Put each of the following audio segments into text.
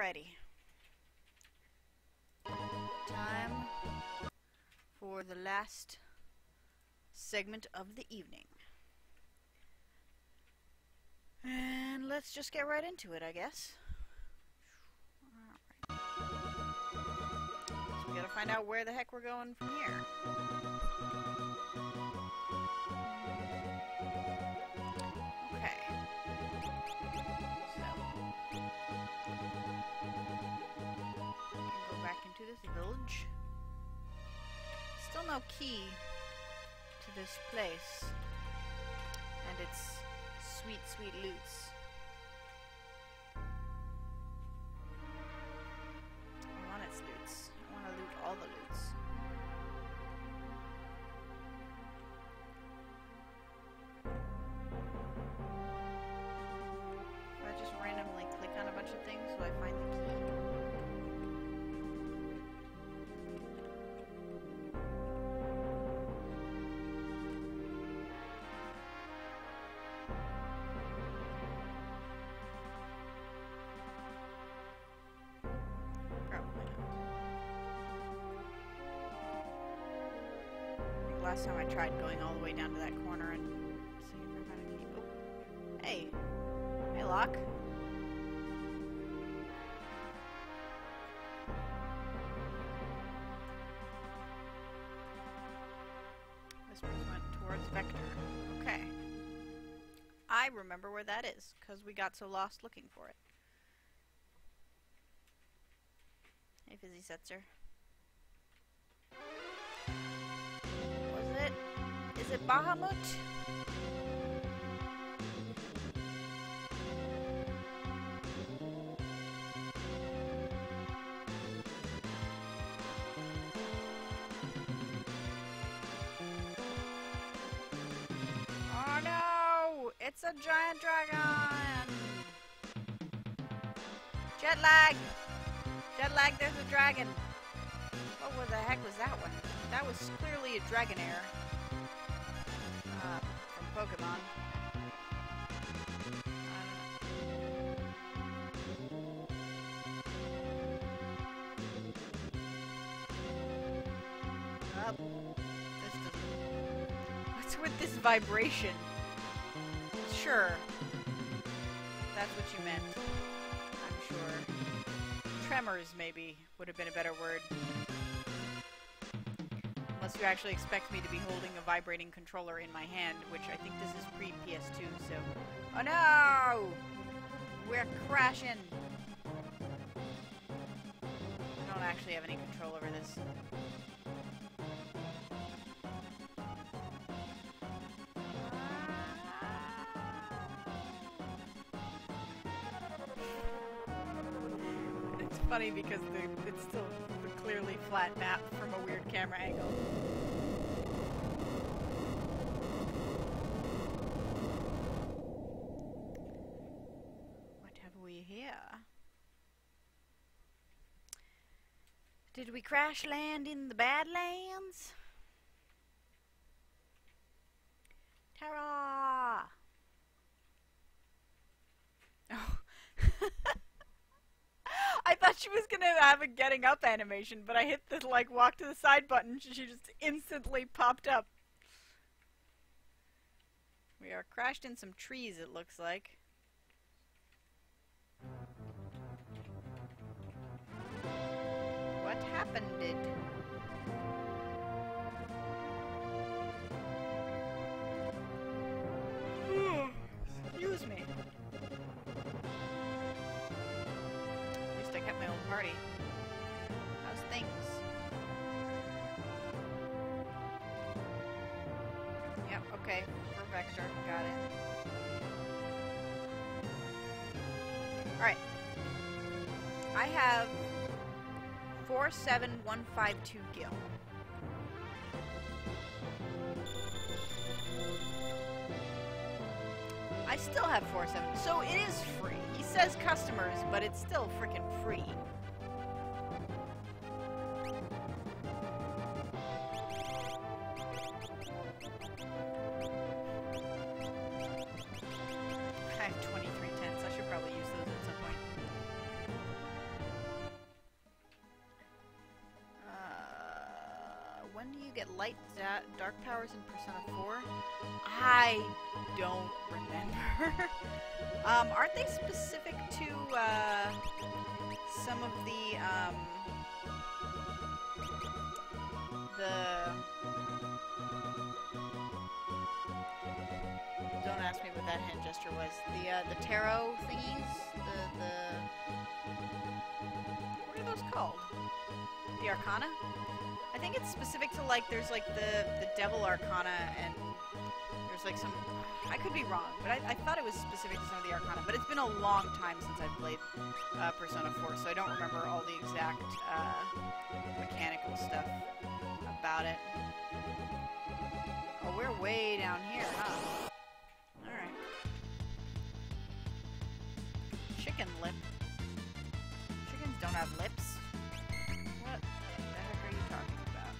Alrighty. Time for the last segment of the evening. And let's just get right into it, I guess. Alright. So we gotta find out where the heck we're going from here. Okay. So. We can go back into this village. Still no key to this place. And its sweet, sweet loots. I want its loots. I want to loot all the loots. If I just randomly click on a bunch of things, will I find the key? Last time I tried going all the way down to that corner and seeing if I found a key. Oh. Hey. Hey, lock. This one went towards Vector. Okay. I remember where that is, because we got so lost looking for it. Hey, Fizzy Setzer. Is it Bahamut? Oh no! It's a giant dragon! Jet lag! Jet lag, there's a dragon! What the heck was that one? That was clearly a Dragonair. From Pokemon. What's with this vibration? Sure. That's what you meant. I'm sure. Tremors, maybe, would have been a better word. Unless you actually expect me to be holding a vibrating controller in my hand, which I think this is pre-PS2, so... Oh no! We're crashing! I don't actually have any control over this. It's funny because it's still a clearly flat map from a weird camera angle. What have we here? Did we crash land in the Badlands? Tara! Oh. I thought she was gonna have a getting up animation, but I hit the, like, walk to the side button, she just instantly popped up. We are crashed in some trees, it looks like. What happened? Excuse me. I kept my own party. How's things? Yep, okay. For Vector. Got it. Alright. I have 47152 gil. I still have 47, so it is free. He says customers, but it's still freaking free. I have 23 tents. I should probably use those at some point. when do you get light dark powers in Persona 4? I don't remember. Aren't they specific to some of the don't ask me what that hand gesture was. The tarot thingies? What are those called? The Arcana? I think it's specific to, like, there's, like, the Devil Arcana, and there's, like, some... I could be wrong, but I thought it was specific to some of the Arcana, but it's been a long time since I've played Persona 4, so I don't remember all the exact mechanical stuff about it. Oh, we're way down here, huh? Alright. Chicken lip. Chickens don't have lips. What the heck are you talking about?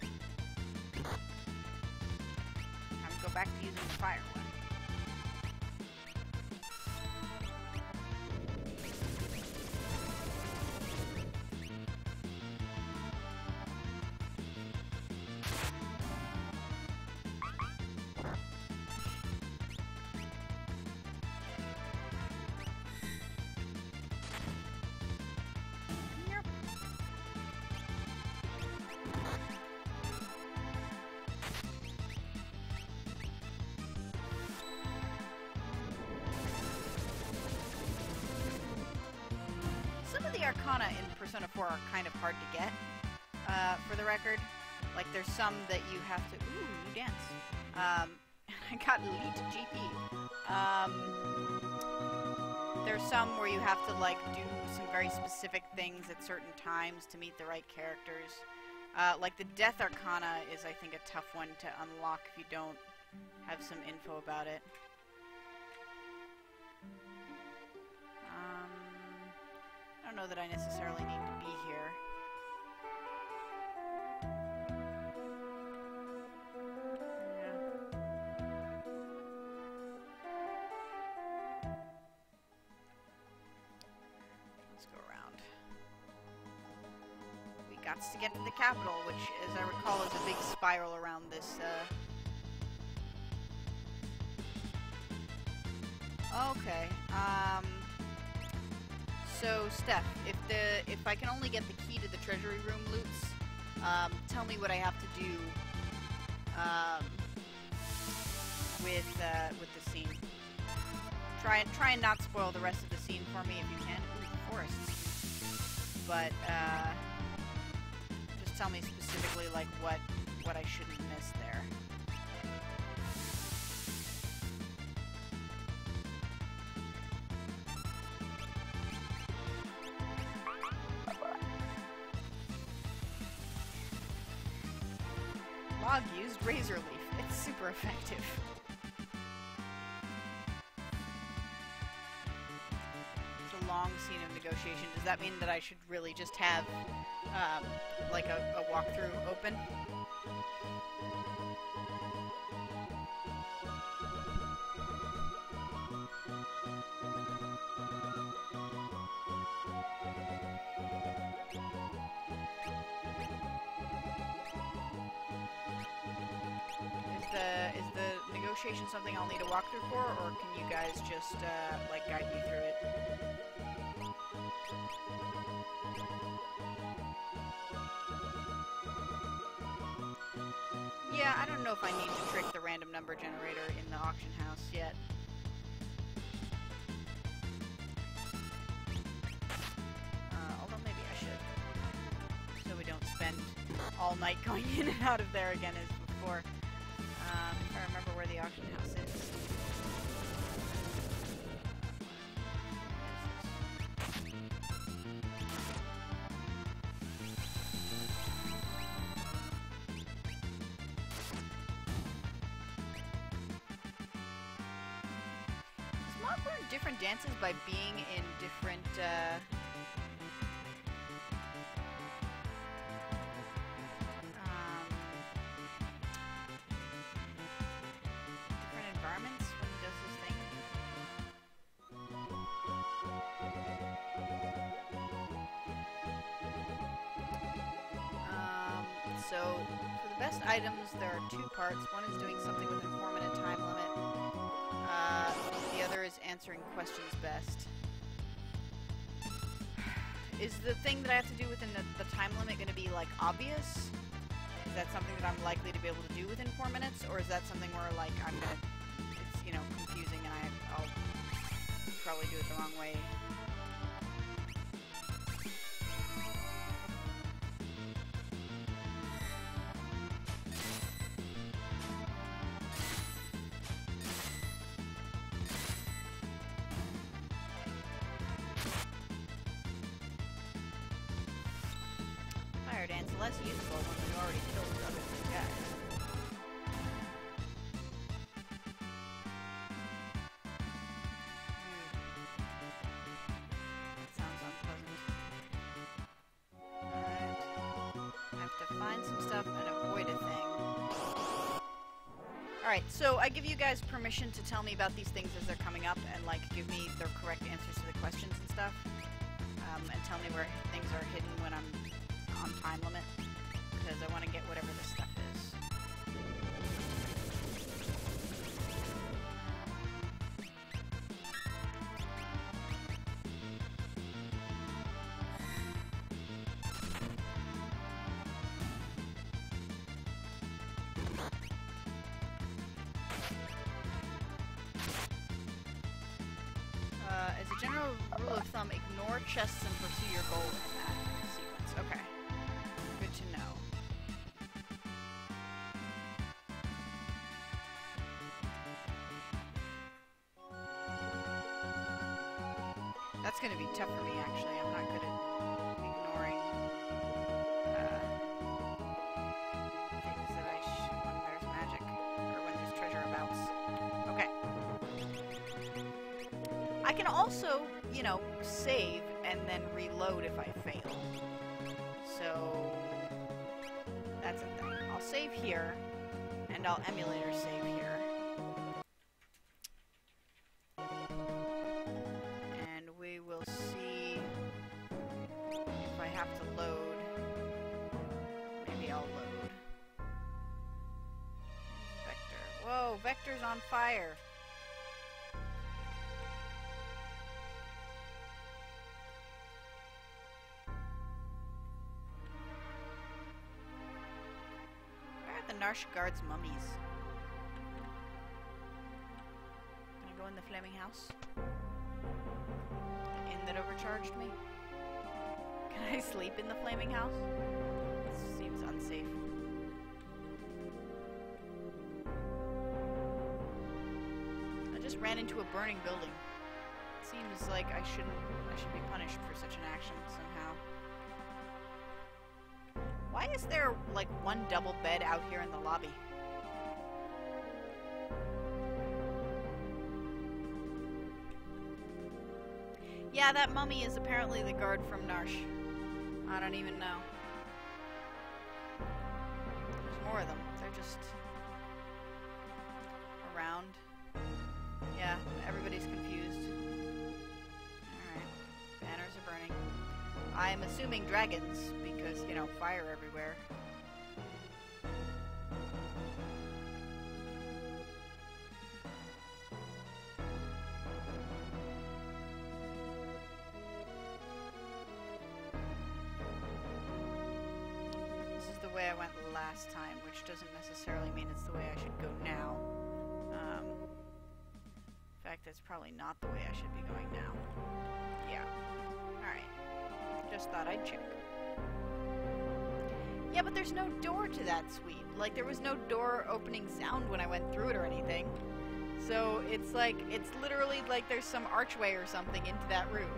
Time to go back to using the fire one. The Arcana in Persona 4 are kind of hard to get, for the record. Like, there's some that you have to... Ooh, new dance. I got elite GP. There's some where you have to, like, do some very specific things at certain times to meet the right characters. Like, the Death Arcana is, I think, a tough one to unlock if you don't have some info about it. I don't know that I necessarily need to be here. Yeah. Let's go around. We got to get to the capital, which, as I recall, is a big spiral around this, Okay, so, Steph, if I can only get the key to the treasury room loots, tell me what I have to do with the scene. Try and not spoil the rest of the scene for me if you can. Ooh, forests. But just tell me specifically, like, what I shouldn't miss there. Log used razor leaf. It's super effective. It's a long scene of negotiation. Does that mean that I should really just have, like a walkthrough open? Is the negotiation something I'll need a walkthrough for, or can you guys just, like, guide me through it? Yeah, I don't know if I need to trick the random number generator in the auction house yet. Although maybe I should. So we don't spend all night going in and out of there again as before. If I remember where the auction house is. Does Mog learn different dances by being in different, environments when he does his thing? So, for the best items, there are two parts. One is doing something with informant and time limit. The other is answering questions best. Is the thing that I have to do within the time limit going to be, like, obvious? Is that something that I'm likely to be able to do within 4 minutes? Or is that something where, like, I'm gonna... It's, you know, confusing and I'll probably do it the wrong way? Fire dance less useful when we've already killed the other two guys. That sounds unpleasant. Alright. I have to find some stuff and avoid a thing. Alright, so I give you guys permission to tell me about these things as they're coming up and, like, give me the correct answers to the questions and stuff. And tell me where things are hidden when I'm on time limit, because I want to get whatever this stuff is. As a general rule of thumb, ignore chests and pursue your goal in that sequence. Okay. Good to know. That's gonna be tough for me, actually. I'm not good at ignoring things that I should when there's magic, or when there's treasure abouts. Okay. I can also, you know, save and then reload if I fail. So that's a thing. I'll save here, and I'll emulator save here. And we will see if I have to load. Maybe I'll load. Vector. Whoa, Vector's on fire. Narsh guards mummies. Can I go in the flaming house? The inn that overcharged me? Can I sleep in the flaming house? This seems unsafe. I just ran into a burning building. It seems like I should be punished for such an action somehow. Why is there, like, one double bed out here in the lobby? Yeah, that mummy is apparently the guard from Narsh. I don't even know. There's more of them. They're just around. Yeah, everybody's confused. Alright. Banners are burning. I'm assuming dragons, because, you know, fire everywhere. This is the way I went last time, which doesn't necessarily mean it's the way I should go now. In fact, that's probably not the way I should be going now. Yeah. Alright. Just thought I'd check. Yeah, but there's no door to that suite. Like, there was no door opening sound when I went through it or anything. So, it's like, it's literally like there's some archway or something into that room.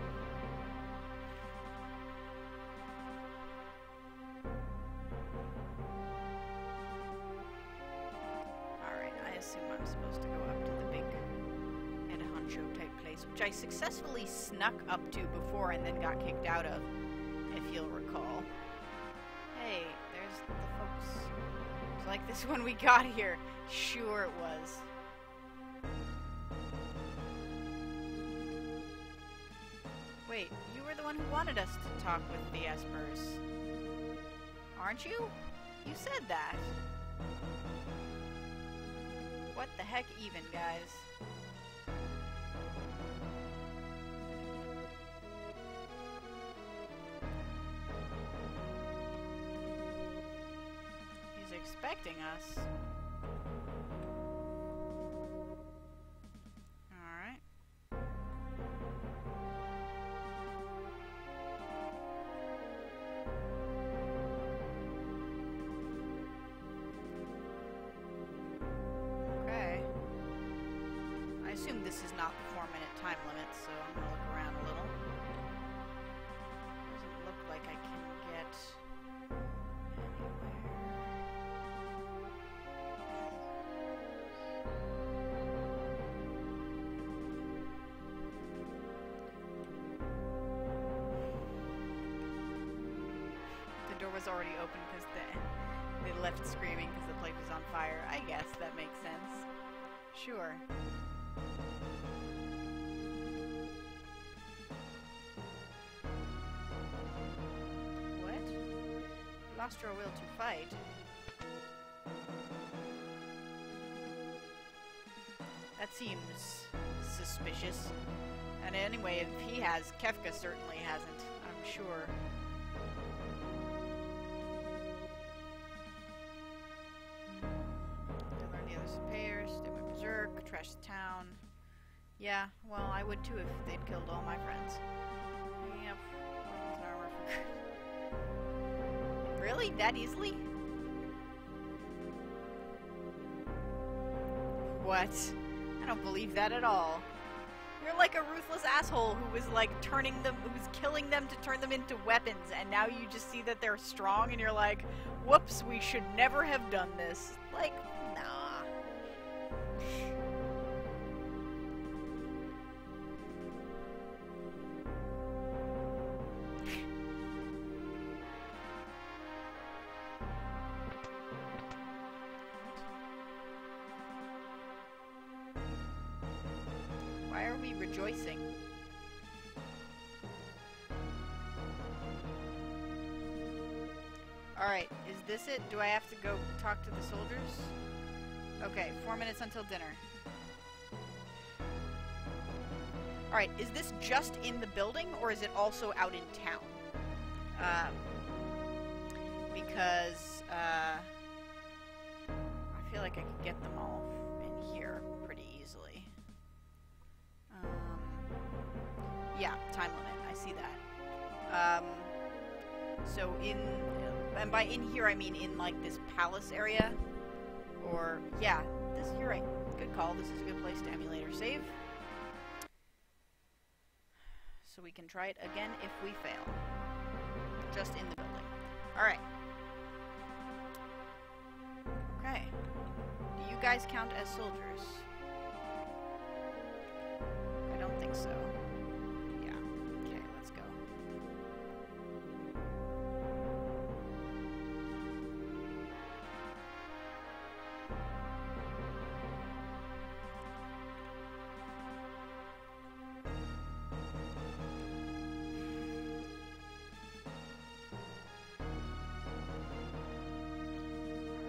Alright, I assume I'm supposed to go up to the big head honcho type place, which I successfully snuck up to before and then got kicked out of, if you'll recall. Hey, there's the folks. It's like this when we got here. Sure it was. Wait, you were the one who wanted us to talk with the Espers. Aren't you? You said that. What the heck even, guys? He's expecting us. Alright. I assume this is not the 4-minute time limit, so I'm gonna look around a little. Doesn't look like I can get anywhere. The door was already open because they left screaming because the place was on fire. I guess that makes sense. Sure. Lost your will to fight. That seems suspicious. And anyway, if he has, Kefka certainly hasn't, I'm sure. They learned the other superiors, they went berserk, trashed the town. Yeah, well, I would too if they'd killed all my friends. Yep, weapons and armor for Really? That easily? What? I don't believe that at all. You're like a ruthless asshole who was like who's killing them to turn them into weapons, and now you just see that they're strong and you're like, whoops, we should never have done this. Like, nah. Why are we rejoicing? Alright, is this it? Do I have to go talk to the soldiers? Okay, 4 minutes until dinner. Alright, is this just in the building, or is it also out in town? Because, I feel like I could get them all in here pretty easily. Yeah, time limit, I see that. So and by in here I mean in like this palace area, or, yeah, you're right, good call, this is a good place to emulate or save. So we can try it again if we fail. Just in the building. Alright. Okay. Do you guys count as soldiers? I don't think so. Yeah. Okay, let's go.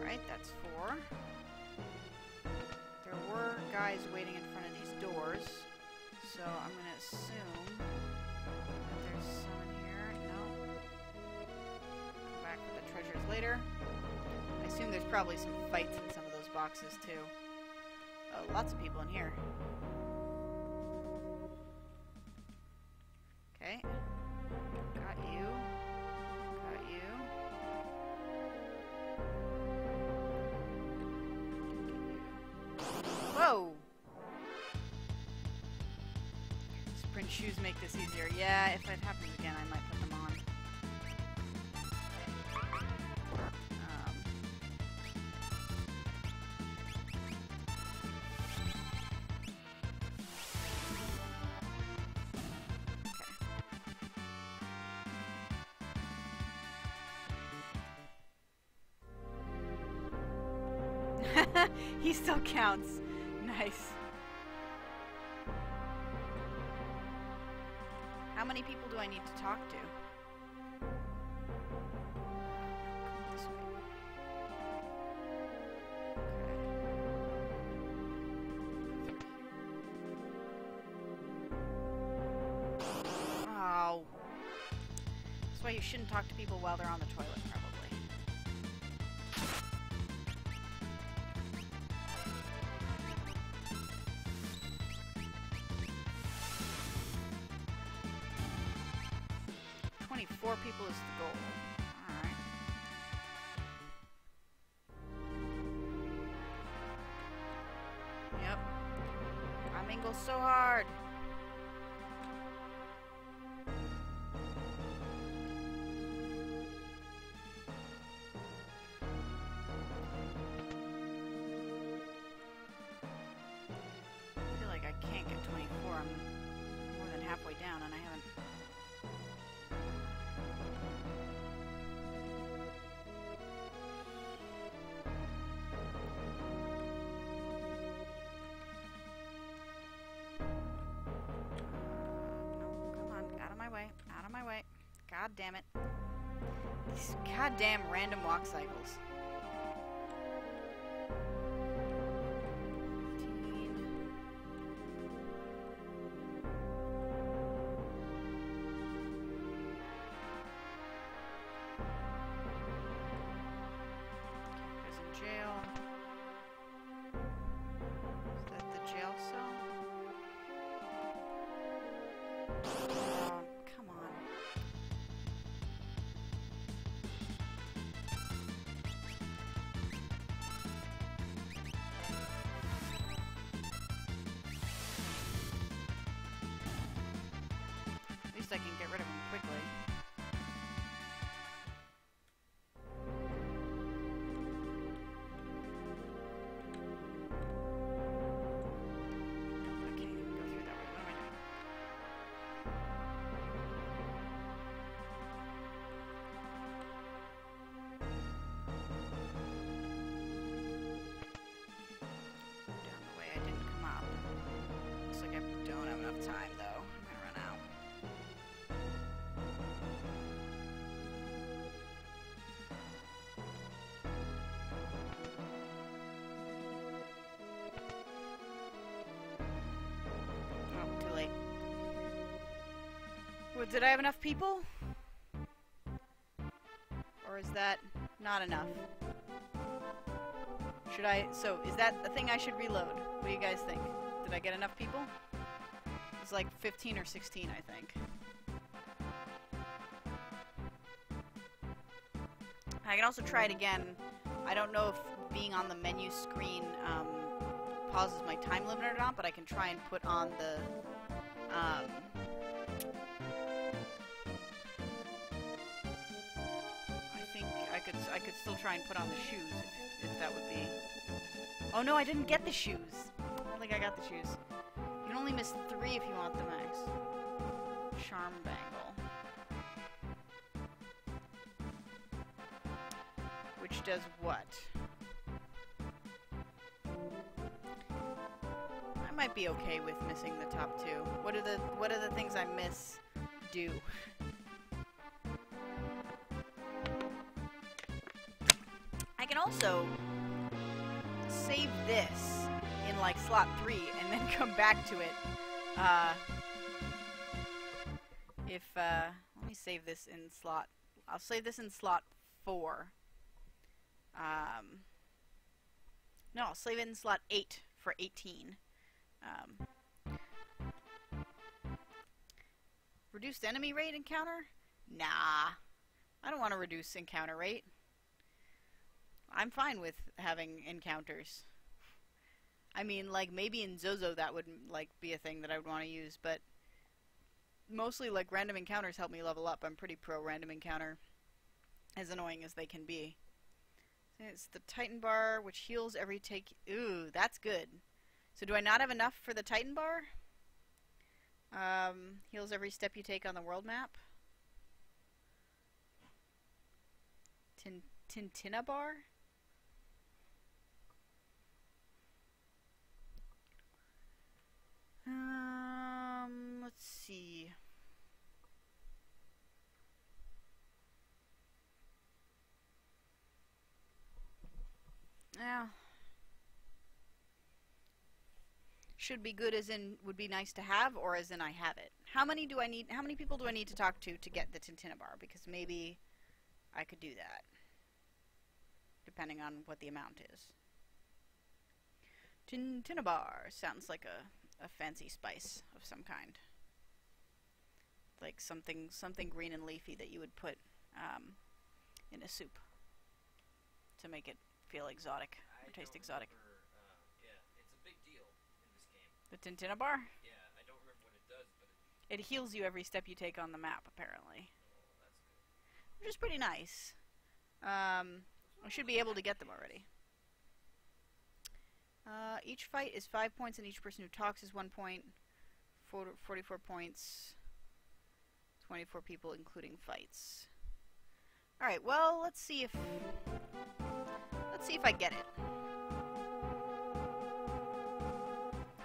Alright, that's 4. There were guys waiting in front of these doors, so I'm gonna assume that there's some in here. No. Come back for the treasures later. I assume there's probably some fights in some of those boxes too. Oh, lots of people in here. Okay. Got you. Got you. Whoa! Sprint shoes make this easier. Yeah, if it happens again, I might put them on. Okay. He still counts. Nice. How many people do I need to talk to? This way. why you shouldn't talk to people while they're on the toilet, probably. Four people is the goal. Alright. Yep. I mingle so hard. I feel like I can't get 24. I'm more than halfway down and I haven't. Out of my way. God damn it. These goddamn random walk cycles. 15. Goes in jail. Is that the jail cell? I can get rid of him quickly. No, I can't even go through that way. What am I doing? Down the way I didn't come up. Looks like I don't have enough time though. I'm gonna run out. Well, did I have enough people? Or is that not enough? Should I... So, is that the thing I should reload? What do you guys think? Did I get enough people? It's like 15 or 16, I think. I can also try it again. I don't know if being on the menu screen pauses my time limit or not, but I can try and put on the... I could still try and put on the shoes if that would be... Oh no, I didn't get the shoes. I don't think I got the shoes. You can only miss 3 if you want the max. Charm bangle. Which does what? I might be okay with missing the top 2. What are the things I miss do? I can also save this in like slot 3 and then come back to it. Let me save this in slot. I'll save this in slot 4. No, I'll save it in slot 8 for 18. Reduced enemy rate encounter? Nah, I don't want to reduce encounter rate. I'm fine with having encounters. I mean, like, maybe in Zozo that would, like, be a thing that I would want to use, but mostly, like, random encounters help me level up. I'm pretty pro random encounter, as annoying as they can be. It's the Titan bar, which heals every take... Ooh, that's good. So do I not have enough for the Titan bar? Heals every step you take on the world map. Tintina bar? Let's see. Yeah. Should be good as in would be nice to have, or as in I have it? How many people do I need to talk to get the Tintinabar? Because maybe I could do that. Depending on what the amount is. Tintinabar sounds like a fancy spice of some kind. Like something green and leafy that you would put in a soup to make it feel exotic or taste exotic. Yeah, it's a big deal in this game. The Tintinabar? Yeah, I don't remember what it does, but it heals you every step you take on the map, apparently. Oh, that's good. Which is pretty nice. I should be able to get them already. Each fight is 5 points, and each person who talks is 1 point. 44 points. 24 people, including fights. All right. Well, let's see if I get it.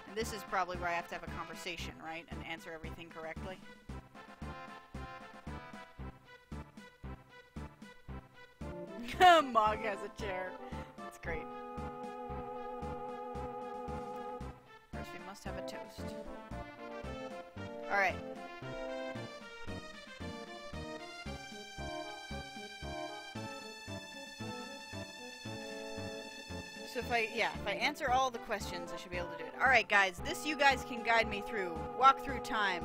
And this is probably where I have to have a conversation, right, and answer everything correctly. Mog has a chair. That's great. First, we must have a toast. Alright. So if I answer all the questions, I should be able to do it. Alright, guys. This you guys can guide me through. Walk through time.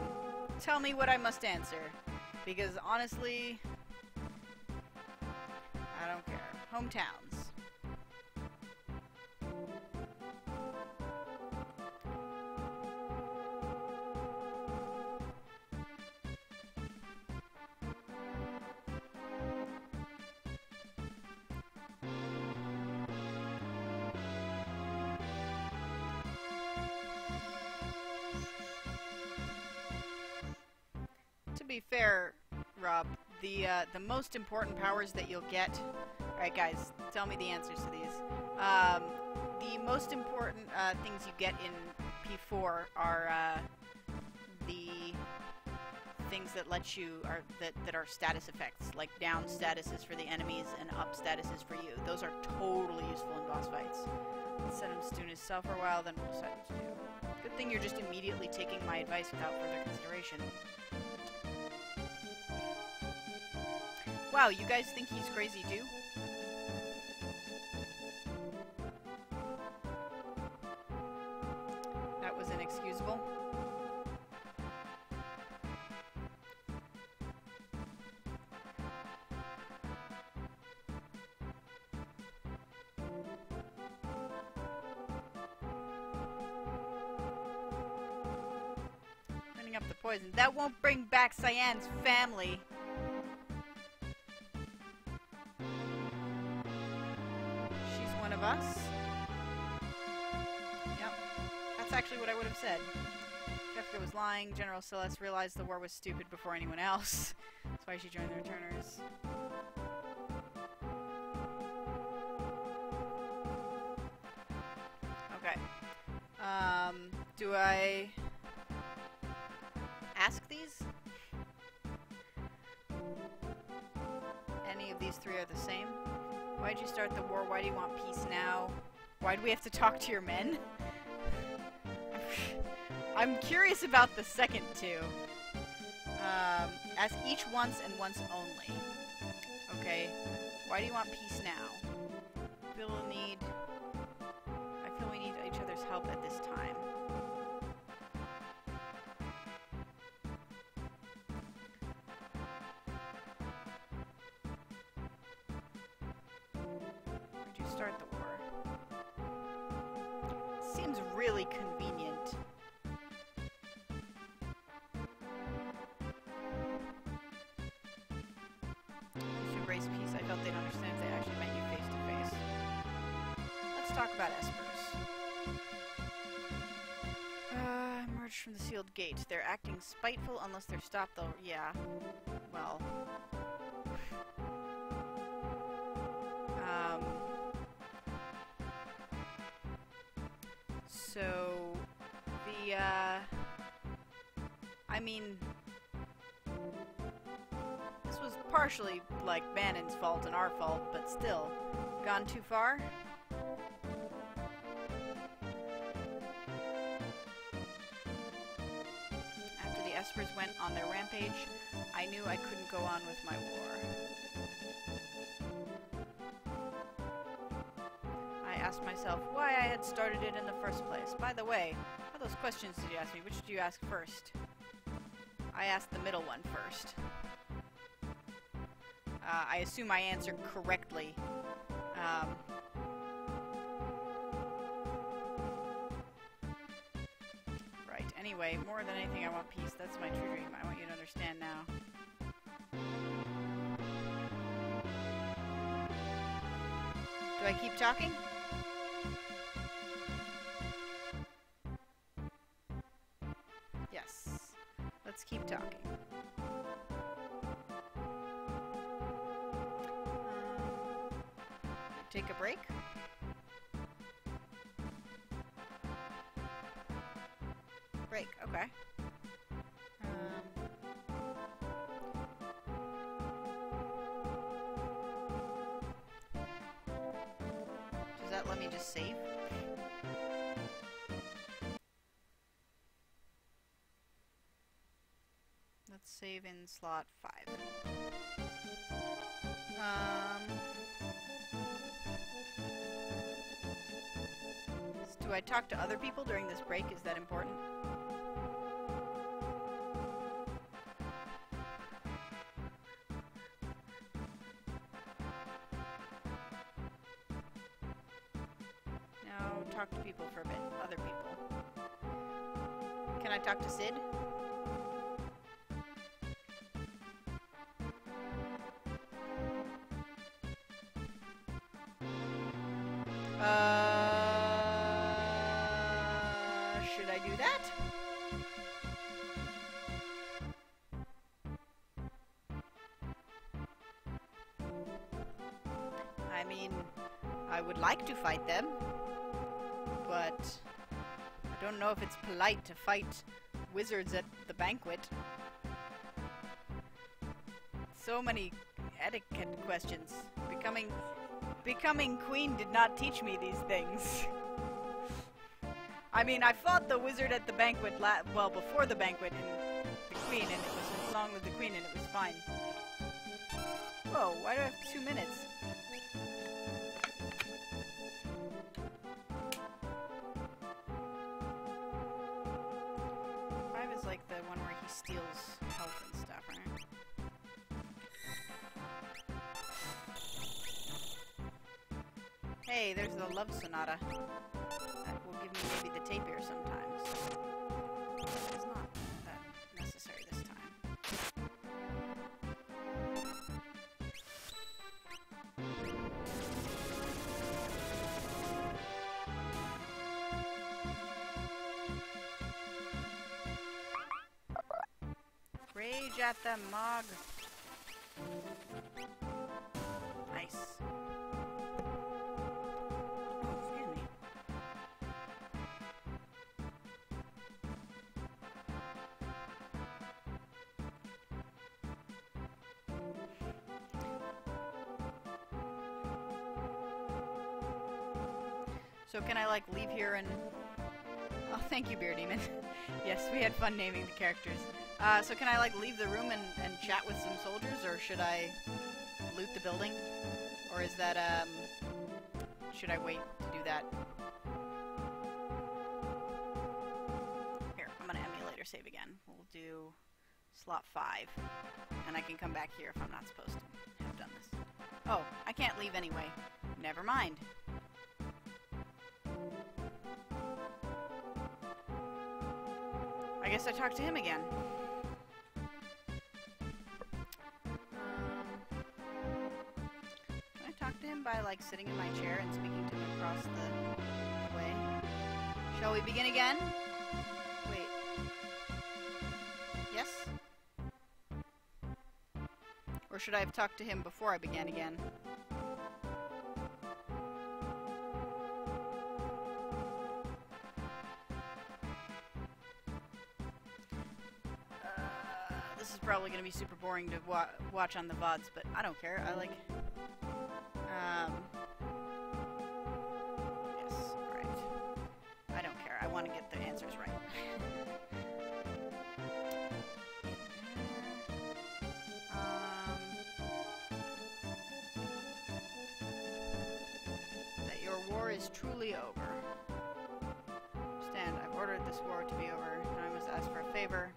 Tell me what I must answer. Because, honestly, I don't care. Hometowns. To be fair, Rob, the most important powers that you'll get. Alright guys, tell me the answers to these. The most important things you get in P4 are the things that let you that are status effects, like down statuses for the enemies and up statuses for you. Those are totally useful in boss fights. Let's set him to tune himself for a while, then we'll decide what to do. Good thing you're just immediately taking my advice without further consideration. Wow, you guys think he's crazy too? That was inexcusable. Cleaning up the poison. That won't bring back Cyan's family. Us? Yep. That's actually what I would have said. Jeffrey was lying. General Celeste realized the war was stupid before anyone else. That's why she joined the Returners. Okay. Do I ask these? Any of these three are the same? Why'd you start the war? Why do you want peace now? Why do we have to talk to your men? I'm curious about the second two. Ask each once and once only. Okay. Why do you want peace now? I feel we need each other's help at this time. Start the war. Seems really convenient. To embrace peace, I felt they'd understand if they actually met you face to face. Let's talk about espers. Emerged from the sealed gate. They're acting spiteful unless they're stopped though. Yeah. Well. So, I mean, this was partially, like, Banon's fault and our fault, but still, gone too far? whispers went on their rampage, I knew I couldn't go on with my war. I asked myself why I had started it in the first place. By the way, how those questions did you ask me? Which did you ask first? I asked the middle one first. I assume I answered correctly. Right, anyway, more than anything I want peace. That's my true dream. I want you to understand now. Do I keep talking? Yes. Let's keep talking. Take a break. Break, okay. Does that let me just save? Let's save in slot 5. Do I talk to other people during this break? Is that important? No, talk to people for a bit. Other people. Can I talk to Sid? Should I do that? I mean, I would like to fight them, but I don't know if it's polite to fight wizards at the banquet. So many etiquette questions. Becoming queen did not teach me these things. I mean, I fought the wizard at the banquet, well, before the banquet, and the queen, and it was along with the queen, and it was fine. Whoa, why do I have 2 minutes? Five is like the one where he steals health and stuff, right? Hey, there's the Love Sonata. That will give me maybe the tapir sometimes. It's not that necessary this time. Rage at the Mog. Nice. So can I, like, leave here and... Oh, thank you, Beer Demon. Yes, we had fun naming the characters. So can I, like, leave the room and chat with some soldiers, or should I loot the building? Or is that, should I wait to do that? Here, I'm gonna emulator save again. We'll do slot 5. And I can come back here if I'm not supposed to have done this. Oh, I can't leave anyway. Never mind. I guess I talked to him again. Can I talk to him by, like, sitting in my chair and speaking to him across the way? Shall we begin again? Wait. Yes? Or should I have talked to him before I began again? This is probably going to be super boring to watch on the VODs, but I don't care. I like... Yes, right. I don't care. I want to get the answers right. is truly over. Understand, I've ordered this war to be over. Now I must ask for a favor.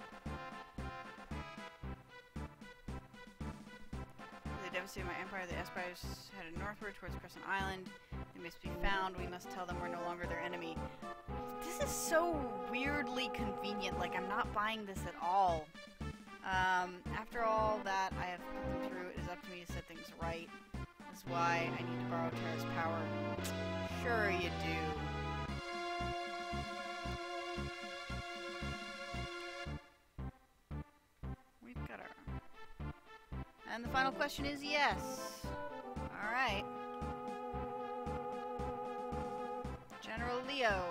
They devastated my empire. The Aspires headed northward towards Crescent Island. They must be found. We must tell them we're no longer their enemy. This is so weirdly convenient. Like, I'm not buying this at all. After all that I have put them through, it is up to me to set things right. That's why I need to borrow Terra's power. Sure you do. We've got our... And the final question is yes. Alright. General Leo.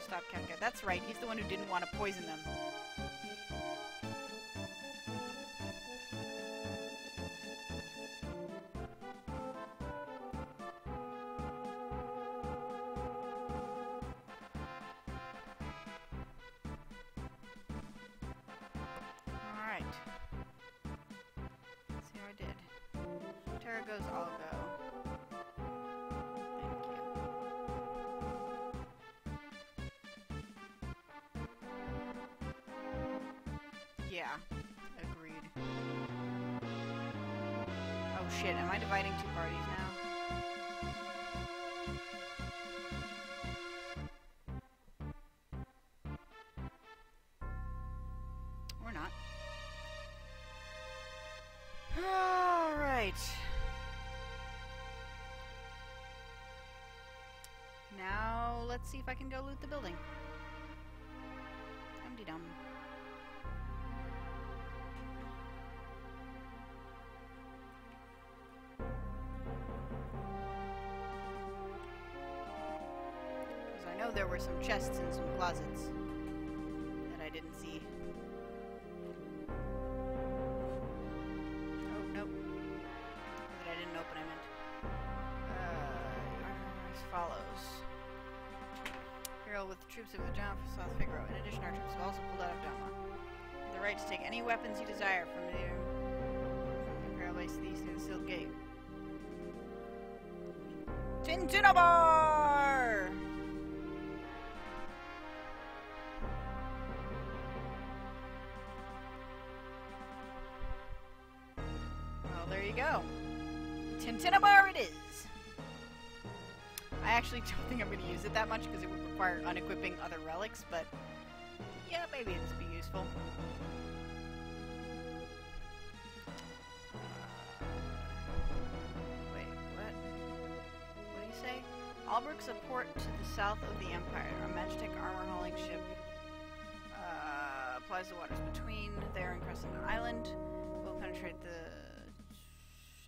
Stop Kagedtiger. That's right, he's the one who didn't want to poison them. Alright. Let's see how I did. Terra goes, I'll go. Yeah, agreed. Oh shit, am I dividing two parties now? Or not. Alright. Now, let's see if I can go loot the building. Dum-de-dum. There were some chests and some closets that I didn't see. Oh, nope. That I didn't open, I meant. As follows. Hero with the troops of the John for South Figaro. In addition, our troops have also pulled out of Doma. The right to take any weapons you desire from the Imperial base to the east of the sealed gate. Tintinabar! There you go. Tintinabar it is. I actually don't think I'm going to use it that much because it would require unequipping other relics, but yeah, maybe it'd be useful. Wait, what? What do you say? Albrook's a port to the south of the Empire. A Magitech armor-hauling ship applies the waters between there and Crescent Island. We'll penetrate the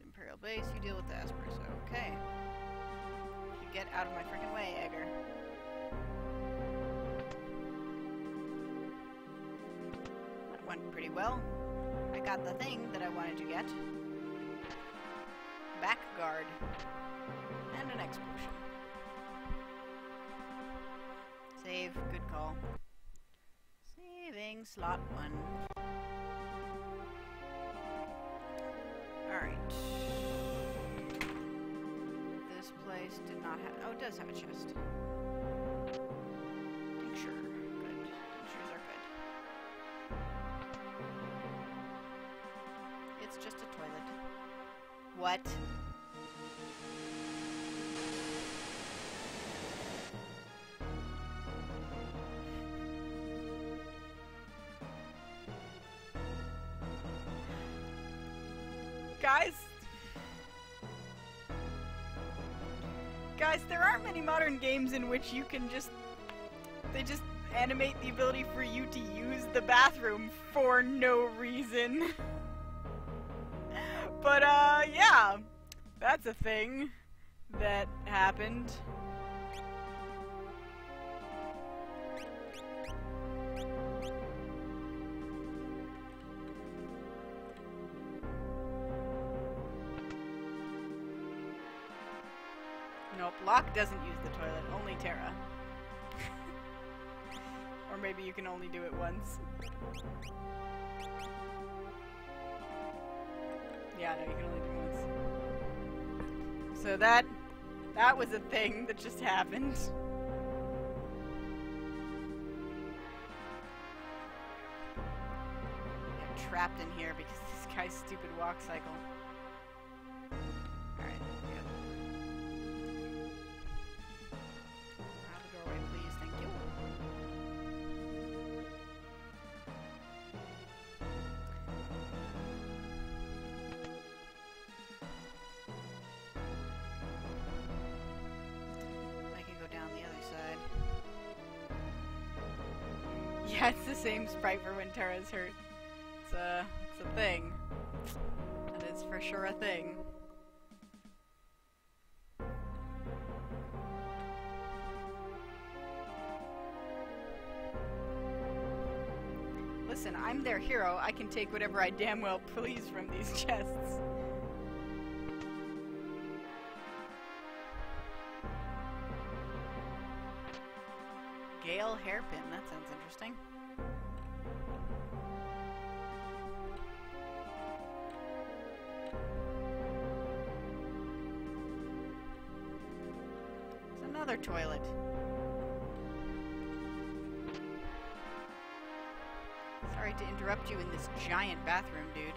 Imperial base, you deal with the Aspers. Okay. You get out of my freaking way, Egger. That went pretty well. I got the thing that I wanted to get. Back guard. And an explosion. Save. Good call. Saving slot 1. Alright. This place did not have... Oh, it does have a chest. Tincture. Good. Tinctures are good. It's just a toilet. What? Guys, there aren't many modern games in which you can they just animate the ability for you to use the bathroom for no reason. But, yeah, that's a thing that happened. Nope, Locke doesn't use the toilet, only Terra. Or maybe you can only do it once. Yeah, no, you can only do it once. So that was a thing that just happened. I'm trapped in here because this guy's stupid walk cycle. Alright, yeah. Out the doorway, please, thank you. I can go down the other side. Yeah, it's the same sprite for when Terra's hurt. It's a thing. And it's for sure a thing. Listen, I'm their hero. I can take whatever I damn well please from these chests. Gale hairpin, that sounds interesting. There's another toilet. Sorry to interrupt you in this giant bathroom, dude.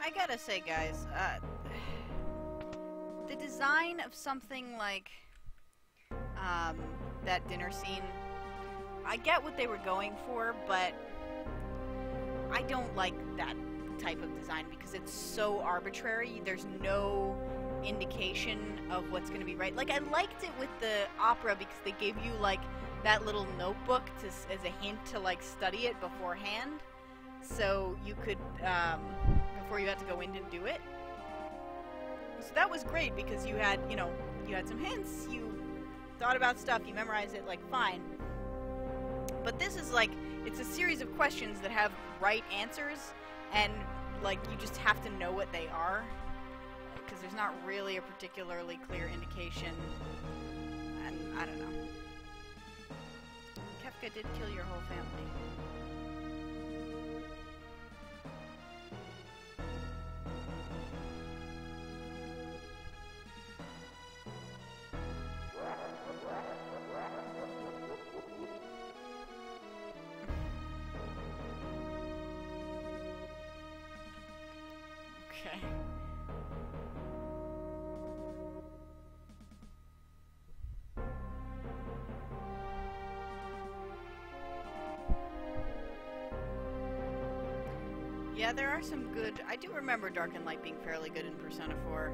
I gotta say, guys, the design of something like that dinner scene, I get what they were going for, but I don't like that type of design because it's so arbitrary. There's no indication of what's going to be right. Like, I liked it with the opera because they gave you, like, that little notebook to, as a hint to, like, study it beforehand. So you could, before you had to go in and do it. So that was great because you had, you know, you had some hints, you thought about stuff, you memorized it, like, fine. But this is like, it's a series of questions that have right answers, and, like, you just have to know what they are. Because there's not really a particularly clear indication, and I don't know. Kefka did kill your whole family. Okay. Yeah, there are some good... I do remember Dark and Light being fairly good in Persona 4.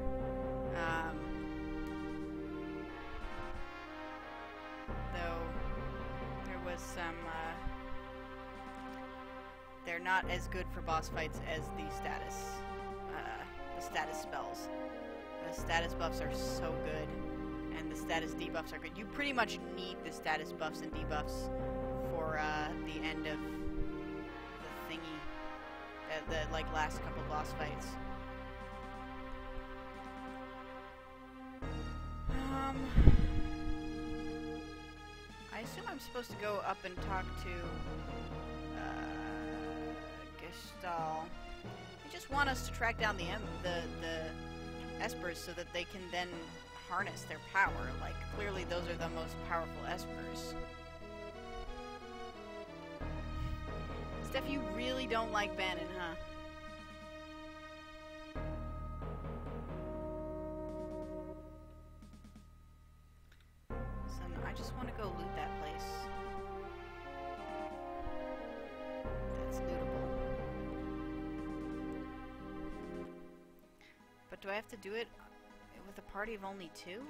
Though, there was some... they're not as good for boss fights as the status spells. The status buffs are so good, and the status debuffs are good. You pretty much need the status buffs and debuffs for the end of the thingy, the like last couple boss fights. I assume I'm supposed to go up and talk to Gestalt. They just want us to track down the Espers so that they can then harness their power. Like, clearly those are the most powerful Espers. Steph, you really don't like Bannon, huh? So, I just want to go loot that place. That's lootable. But do I have to do it with a party of only 2?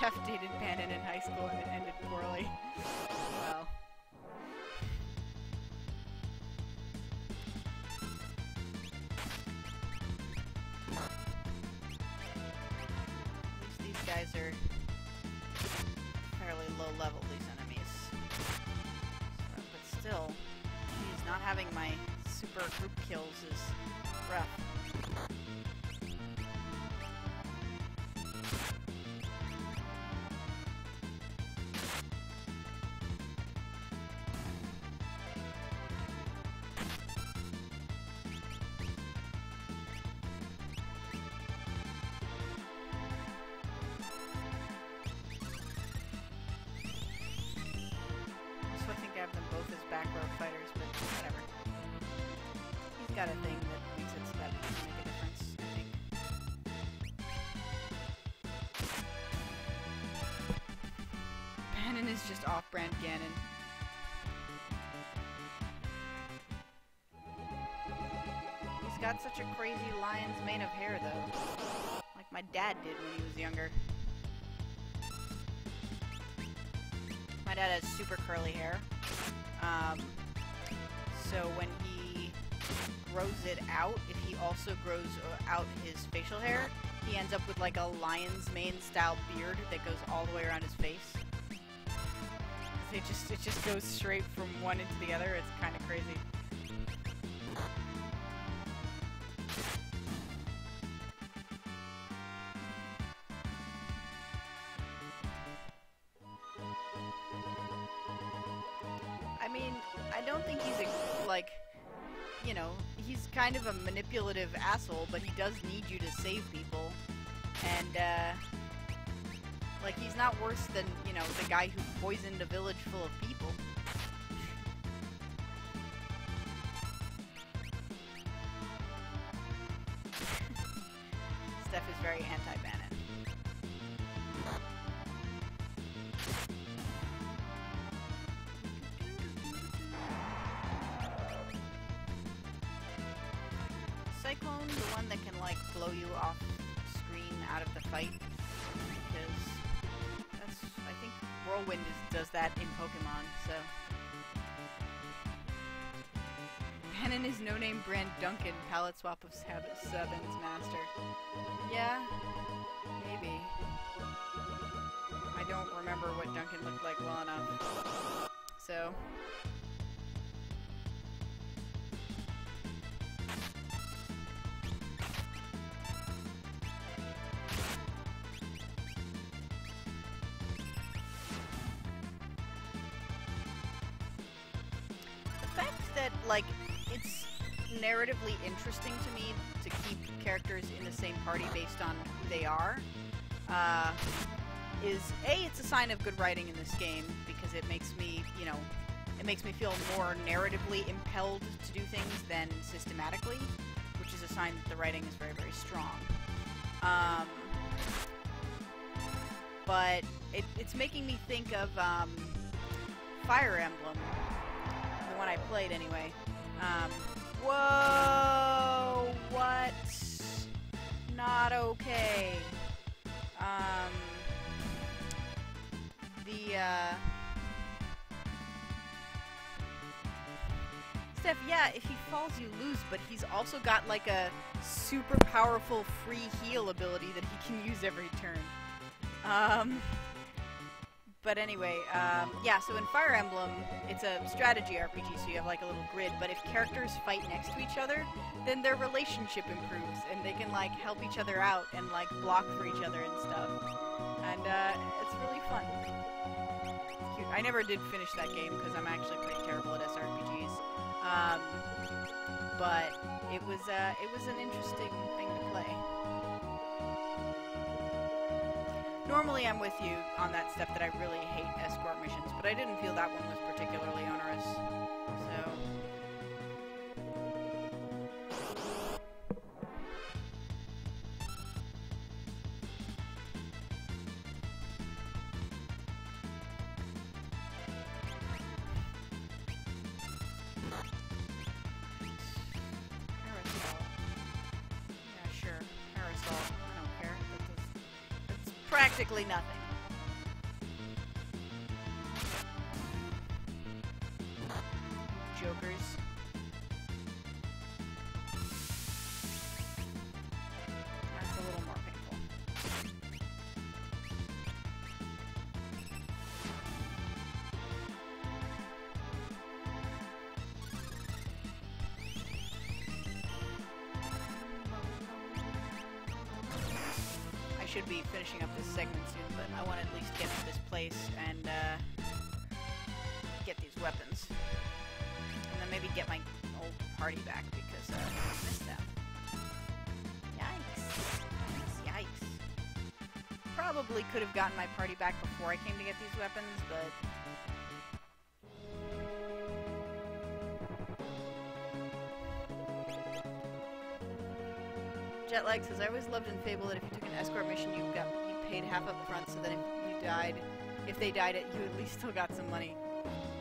Steph dated Bannon in high school and it ended poorly. Well. At least these guys are fairly low level, these enemies. So, but still, geez, not having my super group kills is rough. Back row fighters, but whatever. He's got a thing that makes it so that it doesn't make a difference, I think. Bannon is just off-brand Ganon. He's got such a crazy lion's mane of hair, though. Like my dad did when he was younger. My dad has super curly hair. So when he grows it out, if he also grows out his facial hair, he ends up with like a lion's mane style beard that goes all the way around his face. It just goes straight from one into the other. It's kind of crazy. I mean, I don't think he's like, you know, he's kind of a manipulative asshole, but he does need you to save people. And, like, he's not worse than, you know, the guy who poisoned a village full of people. Steph is very anti-Bannon. Cyclone, the one that can, like, blow you off screen out of the fight, because that's, I think Whirlwind does that in Pokemon, so. Bannon is no-name brand Duncan, palette swap of Sabin's master. Yeah, maybe. I don't remember what Duncan looked like well enough, so. Like, it's narratively interesting to me to keep characters in the same party based on who they are, is A, it's a sign of good writing in this game, because it makes me, you know, it makes me feel more narratively impelled to do things than systematically, which is a sign that the writing is very, very strong. But it's making me think of, Fire Emblem. The one I played anyway. Whoa! What? Not okay. Steph, yeah, if he falls you lose, but he's also got like a super powerful free heal ability that he can use every turn. But anyway, yeah, so in Fire Emblem, it's a strategy RPG, so you have like a little grid, but if characters fight next to each other, then their relationship improves, and they can like help each other out and like block for each other and stuff. And it's really fun. It's cute. I never did finish that game because I'm actually pretty terrible at SRPGs. But it was an interesting thing to play. Normally I'm with you on that step that I really hate escort missions, but I didn't feel that one was particularly onerous, so. Parasol. Yeah, sure. Parasol. I don't care. Practically nothing. should be finishing up this segment soon, but I want to at least get to this place and get these weapons. And then maybe get my old party back because I missed them. Yikes. Yikes. Probably could have gotten my party back before I came to get these weapons, but... Jetlag says, I always loved in Fable that if you took an escort mission, you paid half up front, so that if they died, you at least still got some money.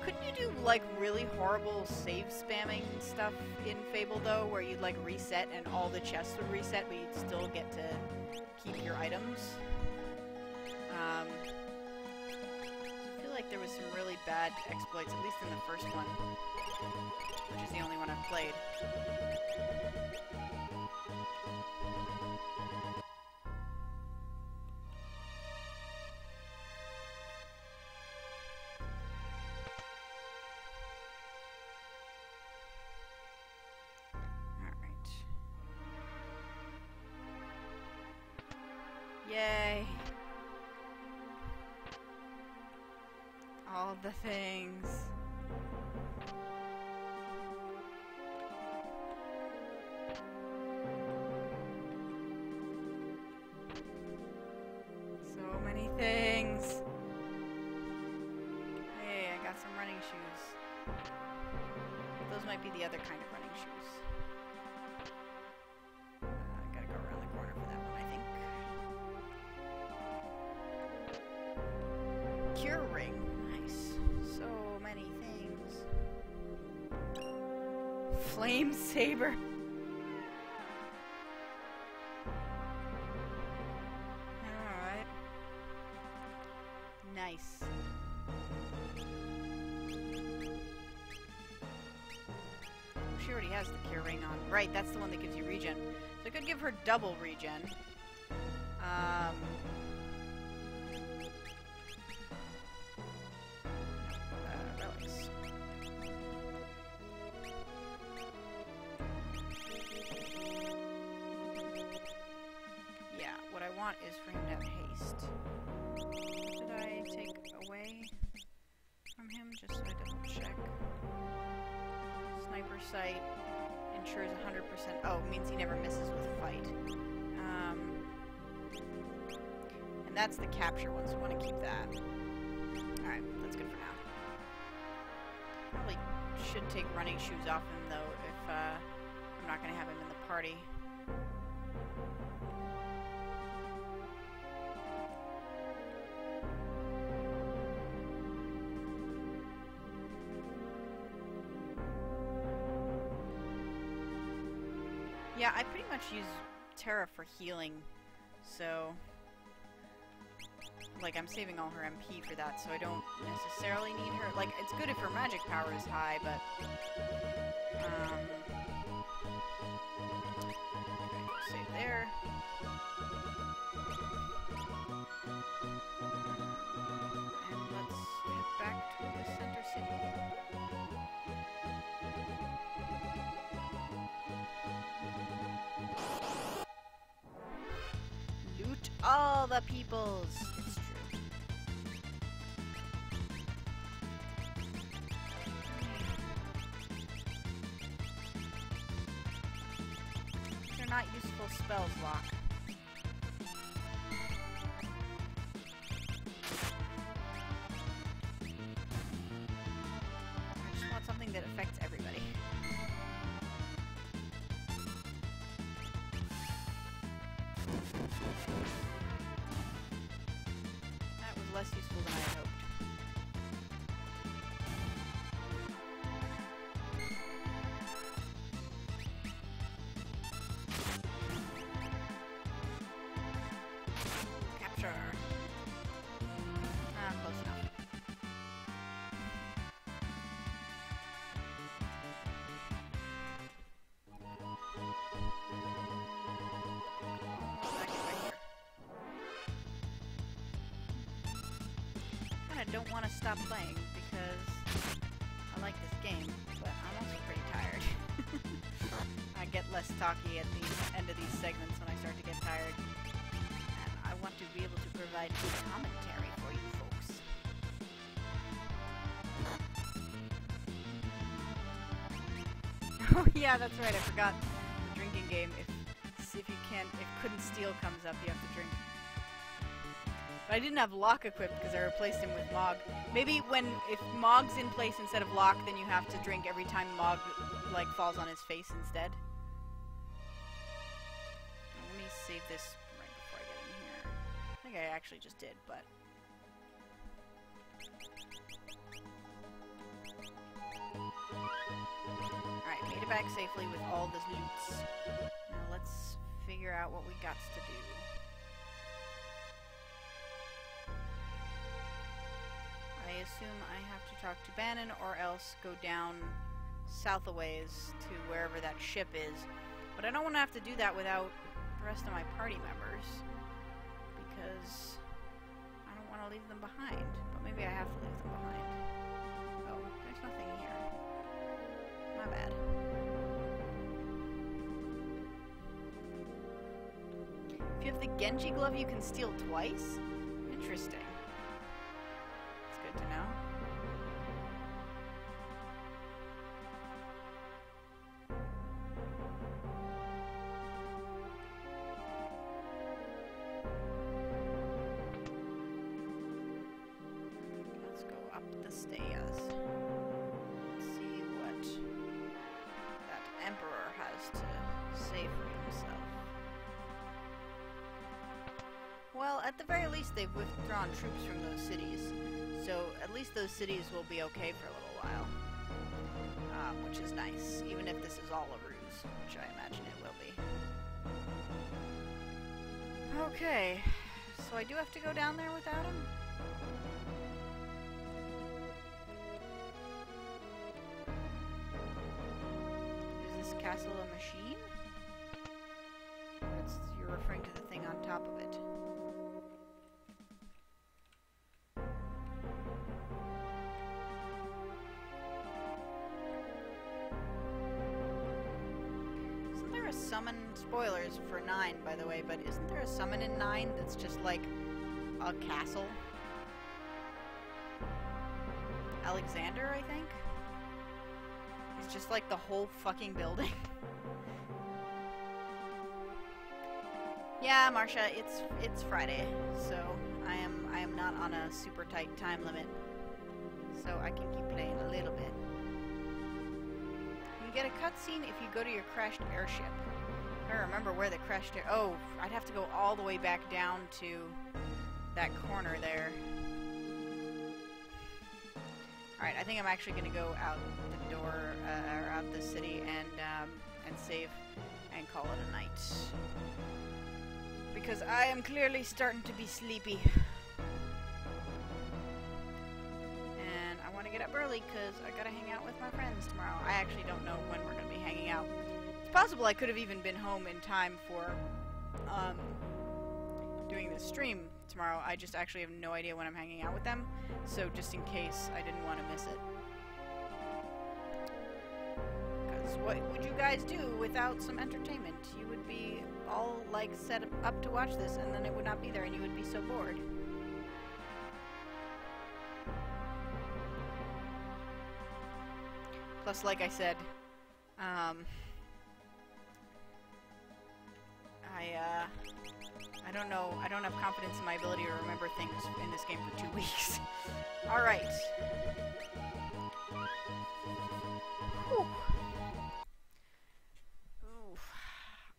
Couldn't you do, like, really horrible save spamming stuff in Fable, though, where you'd, like, reset and all the chests would reset, but you'd still get to keep your items? I feel like there was some really bad exploits, at least in the first one, which is the only one I've played. Yay! All the things. So many things. Hey, I got some running shoes. Those might be the other kind of running shoes. Gotta go around the corner for that one, I think. Cure ring. Nice. So many things. Flame saber. Alright. Nice. She already has the cure ring on. Right, that's the one that gives you regen. So I could give her double regen. Relics. Yeah, what I want is for him to have haste. Should I take away from him just so I double check? Sniper sight ensures 100%. Oh, it means he never misses with fight. And that's the capture one, so I want to keep that. Alright, that's good for now. Probably should take running shoes off him, though, if I'm not going to have him in the party. Yeah, I pretty much use Terra for healing, so... Like, I'm saving all her MP for that, so I don't necessarily need her. Like, it's good if her magic power is high, but... Save there. And let's head back to the center city. Loot all the peoples! It's true. They're not useful spells, Locke. I just want something that affects everybody. That was less useful than I had hoped. Capture. Close enough. Back it right here. I don't want to stop playing because I like this game, but I'm also pretty tired. I get less talky at the end of these segments when I start to get tired. And I want to be able to provide good commentary for you folks. Oh yeah, that's right, I forgot the drinking game. If Couldn't Steal comes up, you have to drink. But I didn't have Locke equipped because I replaced him with Mog. Maybe if Mog's in place instead of Locke, then you have to drink every time Mog, like, falls on his face instead. Let me save this right before I get in here. I think I actually just did, but... Alright, made it back safely with all the loots. Now let's figure out what we got to do. I assume I have to talk to Bannon or else go down south a ways to wherever that ship is. But I don't want to have to do that without the rest of my party members, because I don't want to leave them behind. But maybe I have to leave them behind. Oh, there's nothing here. My bad. If you have the Genji glove, you can steal twice? Interesting. It's good to know. Let's go up the stairs. See what that Emperor has to say for himself. Well, at the very least, they've withdrawn troops from those cities, so at least those cities will be okay for a little while, which is nice, even if this is all a ruse, which I imagine it will be. Okay, so I do have to go down there without him? Is this castle a machine? You're referring to the thing on top of it. Isn't there a summon, spoilers for 9 by the way, but isn't there a summon in 9 that's just like a castle? Alexander, I think? He's just like the whole fucking building. Yeah, Marsha, it's Friday, so I am not on a super tight time limit, so I can keep playing a little bit. You get a cutscene if you go to your crashed airship. I don't remember where the crashed air. Oh, I'd have to go all the way back down to that corner there. All right, I think I'm actually gonna go out the door, or out the city, and save and call it a night. Because I am clearly starting to be sleepy. And I want to get up early because I gotta hang out with my friends tomorrow. I actually don't know when we're going to be hanging out. It's possible I could have even been home in time for doing this stream tomorrow. I just actually have no idea when I'm hanging out with them. So just in case I didn't want to miss it. Because what would you guys do without some entertainment? You would be all like set up to watch this, and then it would not be there and you would be so bored. Plus, like I said, I don't know, I don't have confidence in my ability to remember things in this game for 2 weeks. Alright.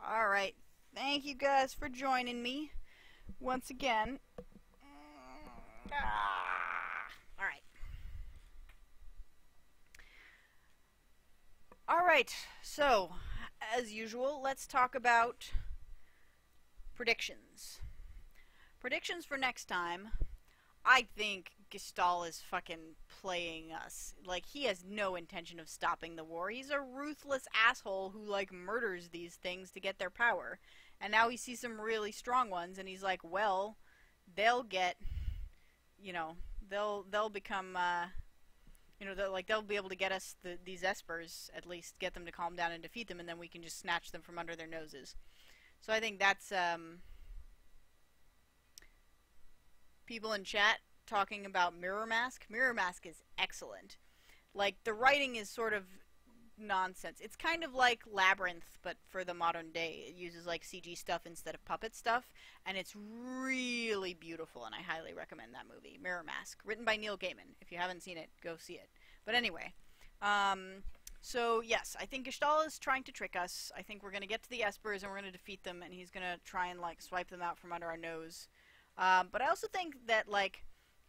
Alright. Thank you guys for joining me once again. Alright. Alright, so, as usual, let's talk about predictions. Predictions for next time. I think Gestahl is fucking playing us. Like, he has no intention of stopping the war. He's a ruthless asshole who, like, murders these things to get their power. And now he sees some really strong ones, and he's like, well, they'll get, you know, they'll become, you know, they'll be able to get us these Espers, at least get them to calm down and defeat them, and then we can just snatch them from under their noses. So I think that's people in chat talking about Mirror Mask. Mirror Mask is excellent. Like, the writing is sort of nonsense. It's kind of like Labyrinth, but for the modern day. It uses, like, CG stuff instead of puppet stuff, and it's really beautiful, and I highly recommend that movie, Mirror Mask, written by Neil Gaiman. If you haven't seen it, go see it. But anyway, so yes, I think Gestalt is trying to trick us. I think we're going to get to the Espers, and we're going to defeat them, and he's going to try and, like, swipe them out from under our nose. But I also think that, like,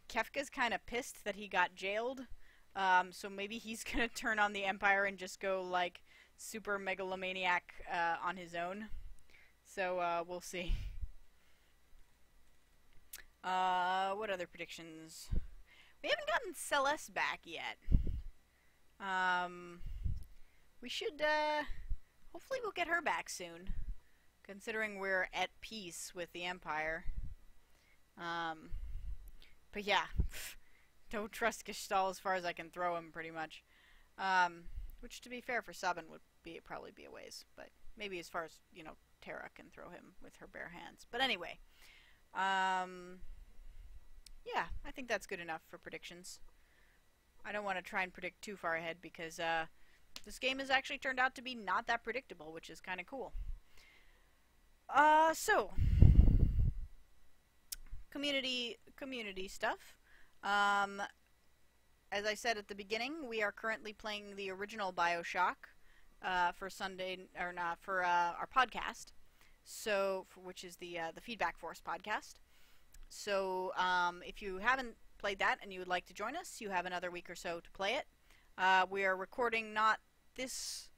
Kefka's kind of pissed that he got jailed. So maybe he's gonna turn on the Empire and just go, like, super megalomaniac on his own. So we'll see. What other predictions? We haven't gotten Celeste back yet. We should, hopefully we'll get her back soon, considering we're at peace with the Empire. But yeah, don't trust Gestalt as far as I can throw him, pretty much. Which, to be fair, for Sabin would probably be a ways, but maybe as far as, you know, Terra can throw him with her bare hands. But anyway, yeah, I think that's good enough for predictions. I don't want to try and predict too far ahead, because this game has actually turned out to be not that predictable, which is kind of cool. So community stuff. As I said at the beginning, we are currently playing the original BioShock for Sunday, or not, for our podcast. So, which is the Feedback Force podcast. So, if you haven't played that and you would like to join us, you have another week or so to play it. We are recording not this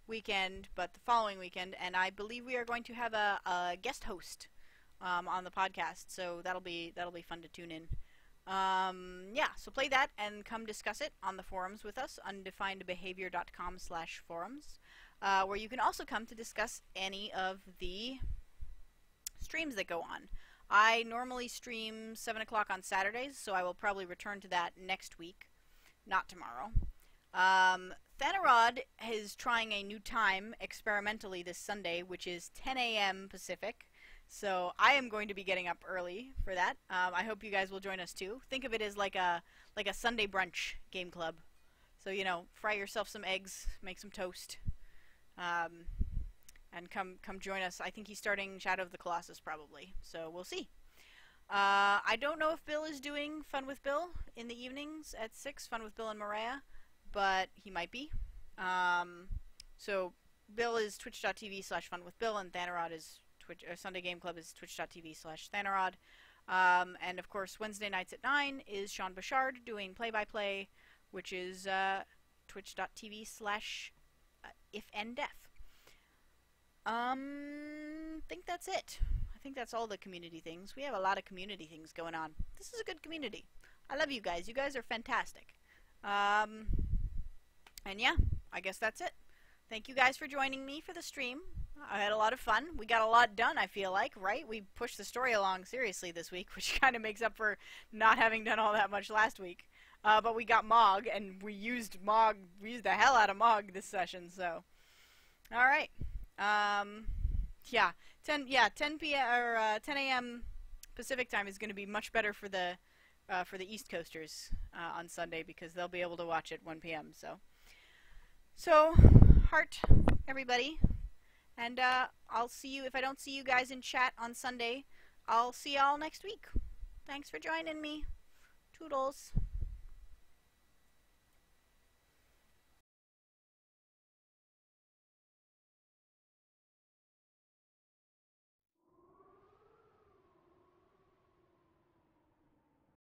weekend, but the following weekend, and I believe we are going to have a guest host on the podcast. So that'll be fun to tune in. Yeah, so play that and come discuss it on the forums with us, undefinedbehavior.com/forums, where you can also come to discuss any of the streams that go on. I normally stream 7 o'clock on Saturdays, so I will probably return to that next week, not tomorrow. Thanarod is trying a new time experimentally this Sunday, which is 10 a.m. Pacific. So I am going to be getting up early for that. I hope you guys will join us too. Think of it as like a Sunday brunch game club. So, you know, fry yourself some eggs, make some toast, and come join us. I think he's starting Shadow of the Colossus probably. So we'll see. I don't know if Bill is doing Fun with Bill in the evenings at 6, Fun with Bill and Mariah, but he might be. So Bill is twitch.tv/funwithbill, and Thanarod is Sunday Game Club is twitch.tv/Thanarod. And of course, Wednesday nights at 9 is Sean Bouchard doing play-by-play, which is twitch.tv/ifndef. Think that's it. I think that's all the community things. We have a lot of community things going on. This is a good community. I love you guys. You guys are fantastic. And yeah, I guess that's it. Thank you guys for joining me for the stream. I had a lot of fun. We got a lot done, I feel like, right? We pushed the story along seriously this week, which kind of makes up for not having done all that much last week. But we got Mog, and we used the hell out of Mog this session, so. Alright. Yeah, 10 p.m. or 10 a.m. Pacific time is going to be much better for the East Coasters on Sunday, because they'll be able to watch at 1 p.m. So, heart, everybody. And I'll see you, if I don't see you guys in chat on Sunday, I'll see y'all next week. Thanks for joining me. Toodles.